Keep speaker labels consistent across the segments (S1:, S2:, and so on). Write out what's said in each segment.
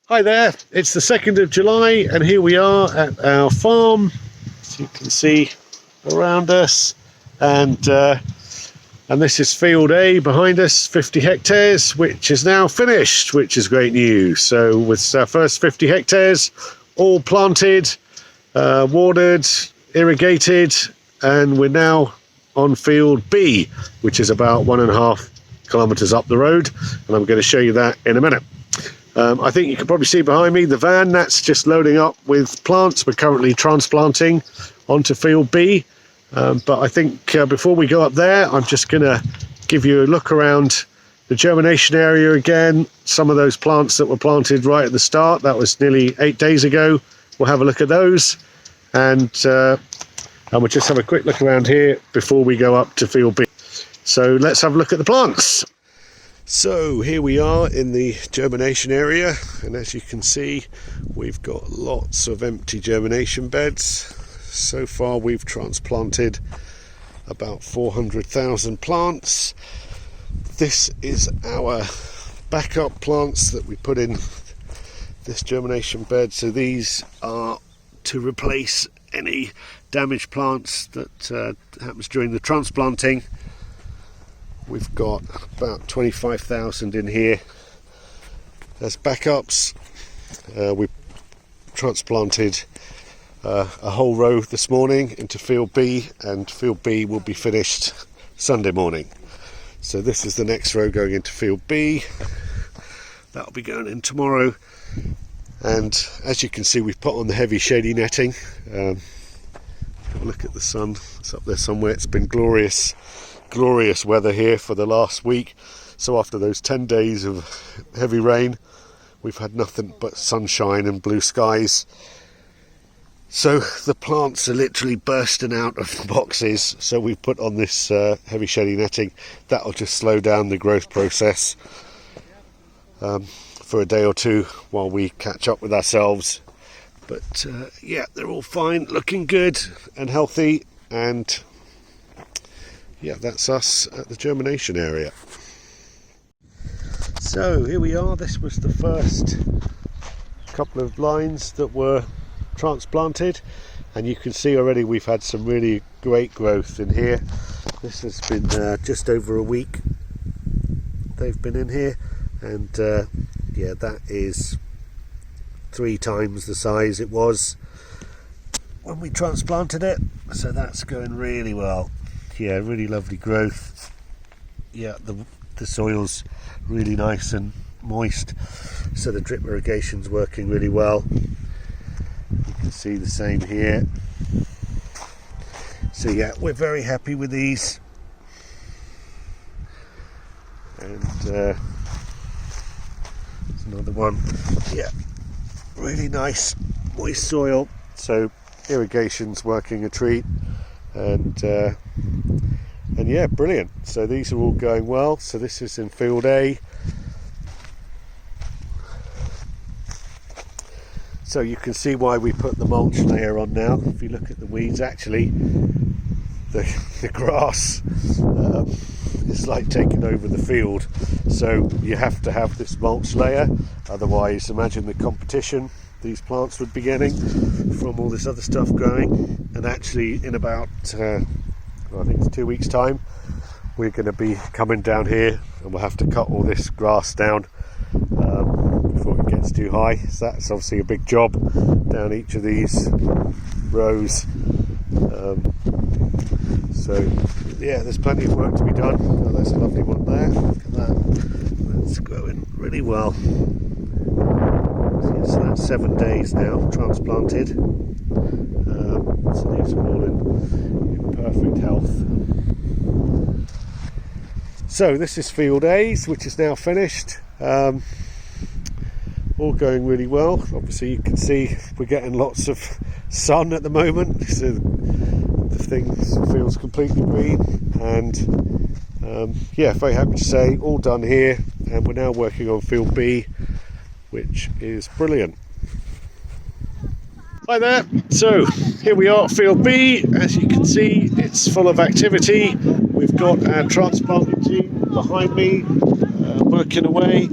S1: Hi there, it's the 2nd of July and here we are at our farm, as you can see around us, and this is field A behind us, 50 hectares, which is now finished, which is great news. So with our first 50 hectares all planted, watered, irrigated, and we're now on field B, which is about 1.5 kilometers up the road, and I'm going to show you that in a minute. I think you can probably see behind me the van that's just loading up with plants. We're currently transplanting onto field B, but I think before we go up there, I'm just going to give you a look around the germination area again. Some of those plants that were planted right at the start, that was nearly 8 days ago. We'll have a look at those, and we'll just have a quick look around here before we go up to field B. So let's have a look at the plants. So here we are in the germination area, and as you can see, we've got lots of empty germination beds. So far we've transplanted about 400,000 plants. This is our backup plants that we put in this germination bed. So these are to replace any damaged plants that happens during the transplanting. We've got about 25,000 in here as backups. We transplanted a whole row this morning into field B, and field B will be finished Sunday morning. So this is the next row going into field B. That'll be going in tomorrow. And as you can see, we've put on the heavy shady netting. Have a look at the sun, it's up there somewhere. It's been glorious weather here for the last week. So after those 10 days of heavy rain, we've had nothing but sunshine and blue skies. So the plants are literally bursting out of the boxes. So we've put on this heavy shady netting. That'll just slow down the growth process for a day or two while we catch up with ourselves. But yeah, they're all fine, looking good and healthy, and yeah, that's us at the germination area. So here we are. This was the first couple of lines that were transplanted, and you can see already we've had some really great growth in here. This has been just over a week they've been in here, and yeah, that is 3 times the size it was when we transplanted it. So that's going really well. Yeah, really lovely growth. Yeah, the soil's really nice and moist, so the drip irrigation's working really well. You can see the same here. So yeah, we're very happy with these. And there's another one. Yeah, really nice moist soil, so irrigation's working a treat. And yeah, brilliant. So these are all going well. So this is in field A. So you can see why we put the mulch layer on now. If you look at the weeds, actually the grass is like taking over the field. So you have to have this mulch layer, otherwise imagine the competition these plants would be getting from all this other stuff growing. And actually in about I think it's 2 weeks time, we're going to be coming down here and we'll have to cut all this grass down before it gets too high. So that's obviously a big job down each of these rows. So yeah, there's plenty of work to be done. Oh, there's a lovely one there. Look at that. That's growing really well. So that's 7 days now transplanted. So these are all in perfect health. So this is field A, which is now finished. All going really well. Obviously you can see we're getting lots of sun at the moment, so the thing feels completely green. And yeah, very happy to say all done here, and we're now working on field B, which is brilliant. Hi there, so here we are at field B. As you can see, it's full of activity. We've got our transplanting team behind me working away.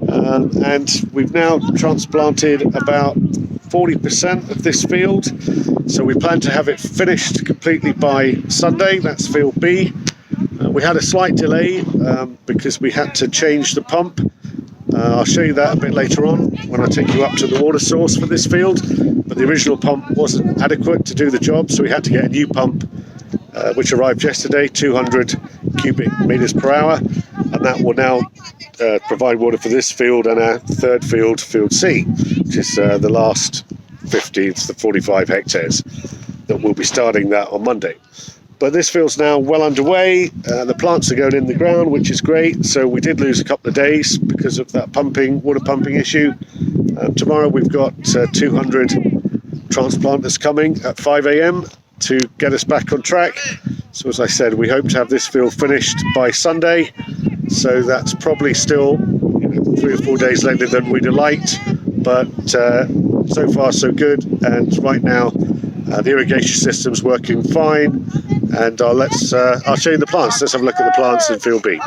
S1: and we've now transplanted about 40% of this field, so we plan to have it finished completely by Sunday. That's field B. We had a slight delay because we had to change the pump. I'll show you that a bit later on when I take you up to the water source for this field, but the original pump wasn't adequate to do the job, so we had to get a new pump which arrived yesterday, 200 cubic meters per hour, and that will now provide water for this field and our third field, field C, which is the last 50 to 45 hectares that we'll be starting that on Monday. But this field's now well underway. The plants are going in the ground, which is great. So we did lose a couple of days because of that water pumping issue. Tomorrow we've got 200 transplanters coming at 5 a.m. to get us back on track. So as I said, we hope to have this field finished by Sunday. So that's probably still 3 or 4 days later than we'd have liked, but so far so good. And right now the irrigation system's working fine, and I'll show you the plants. Let's have a look at the plants in field B.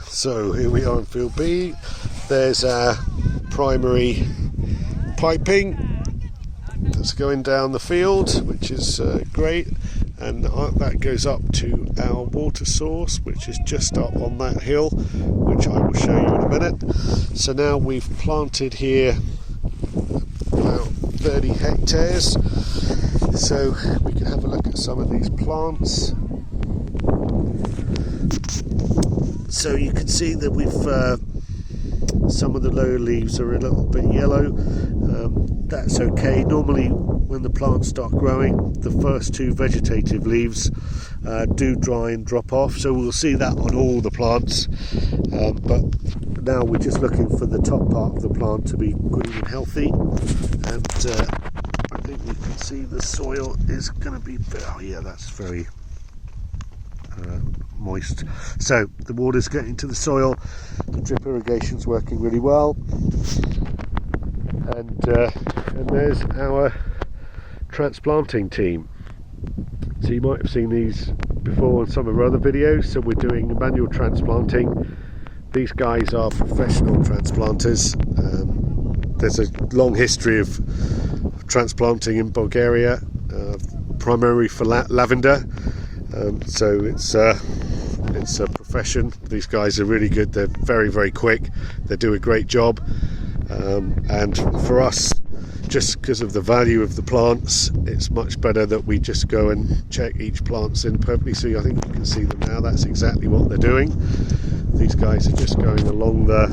S1: So here we are in field B. There's our primary piping that's going down the field, which is great, and that goes up to our water source, which is just up on that hill, which I will show you in a minute. So now we've planted here about 30 hectares, so we can have a look at some of these plants. So you can see that we've some of the lower leaves are a little bit yellow. That's okay. Normally when the plants start growing, the first two vegetative leaves do dry and drop off, so we'll see that on all the plants, but now we're just looking for the top part of the plant to be green and healthy. And I think we can see the soil is going to be, oh yeah, that's very moist. So the water's getting to the soil, the drip irrigation's working really well, and there's our transplanting team. So you might have seen these before in some of our other videos. So we're doing manual transplanting. These guys are professional transplanters. There's a long history of transplanting in Bulgaria, primarily for lavender. So it's a profession. These guys are really good. They're very, very quick. They do a great job. And for us, just because of the value of the plants, it's much better that we just go and check each plant's in perfectly. So I think you can see them now. That's exactly what they're doing. These guys are just going along the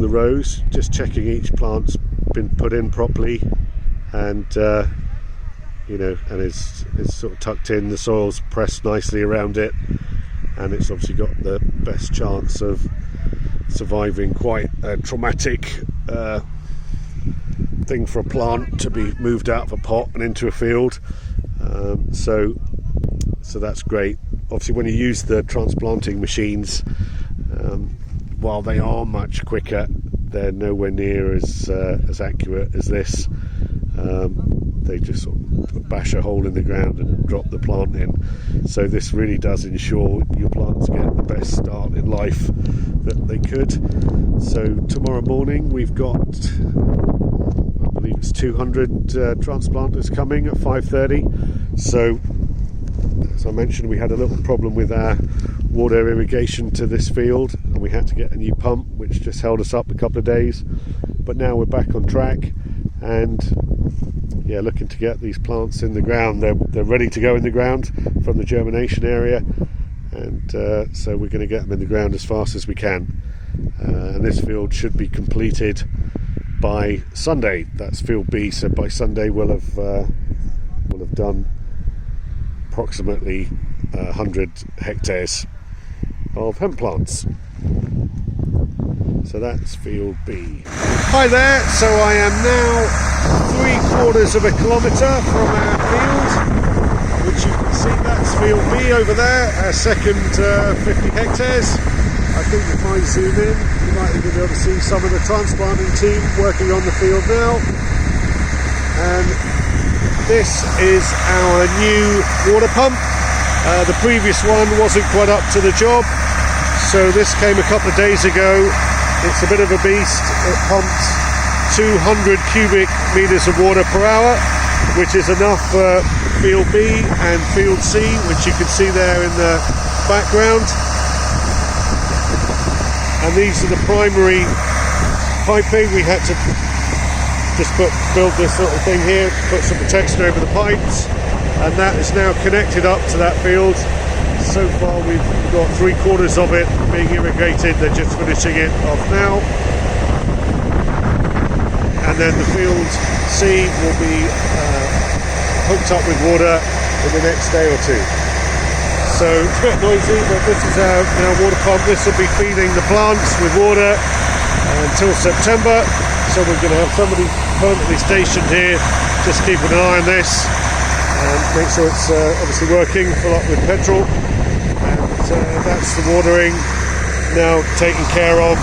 S1: rows, just checking each plant's been put in properly, and and it's sort of tucked in, the soil's pressed nicely around it, and it's obviously got the best chance of surviving quite a traumatic thing for a plant to be moved out of a pot and into a field. So that's great. Obviously when you use the transplanting machines, while they are much quicker, they're nowhere near as accurate as this. They just sort of bash a hole in the ground and drop the plant in. So this really does ensure your plants get the best start in life that they could. So tomorrow morning we've got, I believe it's 200 transplanters coming at 5:30. So as I mentioned, we had a little problem with our water irrigation to this field, and we had to get a new pump, which just held us up a couple of days. But now we're back on track, and yeah, looking to get these plants in the ground. They're ready to go in the ground from the germination area, and so we're going to get them in the ground as fast as we can. And this field should be completed by Sunday. That's field B. So by Sunday we'll have done approximately 100 hectares of hemp plants. So that's field B. Hi there, so I am now 3/4 of a kilometre from our field, which you can see, that's field B over there, our second 50 hectares. I think if I zoom in, you might even be able to see some of the transplanting team working on the field now. And this is our new water pump. The previous one wasn't quite up to the job, So this came a couple of days ago. It's a bit of a beast. It pumps 200 cubic meters of water per hour, which is enough for field B and field C, which you can see there in the background. And these are the primary piping. We had to just build this little thing here, put some protection over the pipes, and that is now connected up to that field. So far we've got 3/4 of it being irrigated. They're just finishing it off now, and then the field C will be hooked up with water in the next day or two. So it's a bit noisy, but this is our water pump. This will be feeding the plants with water until September. So we're going to have somebody permanently stationed here, just keeping an eye on this and make sure it's obviously working, fill up with petrol. And that's the watering now taken care of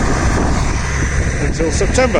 S1: until September.